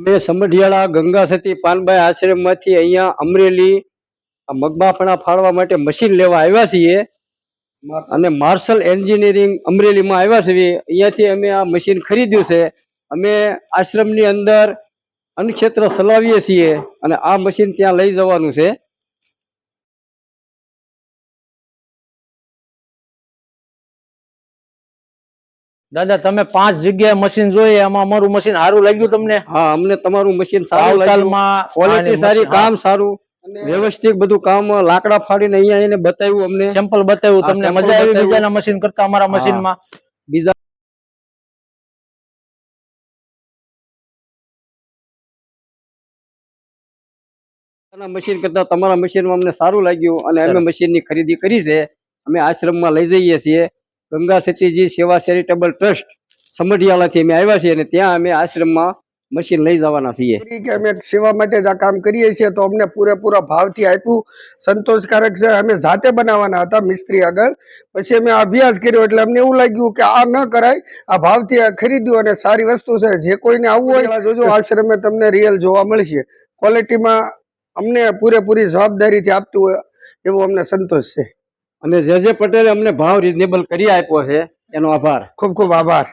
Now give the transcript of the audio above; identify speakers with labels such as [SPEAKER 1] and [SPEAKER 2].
[SPEAKER 1] અમે સમઢિયાળા ગંગા સતી પાનબાઈ આશ્રમમાંથી અહીંયા અમરેલી આ મગબાફણા ફાળવા માટે મશીન લેવા આવ્યા છીએ અને માર્શલ એન્જિનિયરિંગ અમરેલીમાં આવ્યા છીએ. અહીંયાથી અમે આ મશીન ખરીદ્યું છે. અમે આશ્રમની અંદર અન્નક્ષેત્ર ચલાવીએ છીએ અને આ મશીન ત્યાં લઈ જવાનું છે.
[SPEAKER 2] દાદા તમે 5 જગ્યાએ મશીન જોઈએ, આમાં અમારું મશીન સારું લાગ્યું તમને?
[SPEAKER 1] હા, અમને તમારું મશીન સારું લાગ્યું. ક્વોલિટી સારી, કામ સારું, વ્યવસ્થિત બધું કામ. લાકડા ફાડીને અહીંયા એને બતાવ્યું, અમને
[SPEAKER 2] સેમ્પલ બતાવ્યું. તમને મજા આવી બીજાના મશીન કરતા અમારા મશીનમાં?
[SPEAKER 1] બીજા મશીન કરતા તમારા મશીનમાં અમને સારું લાગ્યું અને અમે મશીનની ખરીદી કરી છે. અમે આશ્રમમાં લઈ જઈએ છીએ. ગંગા સતીજી સેવા ચેરિટેબલ ટ્રસ્ટ સમઢિયાળાથી અમે આવ્યા છીએ અને ત્યાં અમે આશ્રમમાં મશીન લઈ જવાના છીએ.
[SPEAKER 3] કે અમે સેવા માટે જ આ કામ કરીએ છીએ તો અમને પૂરેપૂરા ભાવથી આપ્યું, સંતોષકારક છે. અમે જાતે બનાવવાના હતા મિસ્ત્રી આગળ, પછી અમે અભ્યાસ કર્યો એટલે અમને એવું લાગ્યું કે આ ન કરાય, આ ભાવથી ખરીદ્યું અને સારી વસ્તુ છે. જે કોઈને આવવું હોય જોજો, આશ્રમે તમને રિયલ જોવા મળશે. ક્વોલિટીમાં અમને પૂરેપૂરી જવાબદારીથી આપતું હોય એવો અમને સંતોષ છે.
[SPEAKER 1] અને જે પટેલે અમને ભાવ રિઝનેબલ કરી આપ્યો છે એનો આભાર,
[SPEAKER 3] ખૂબ ખૂબ આભાર.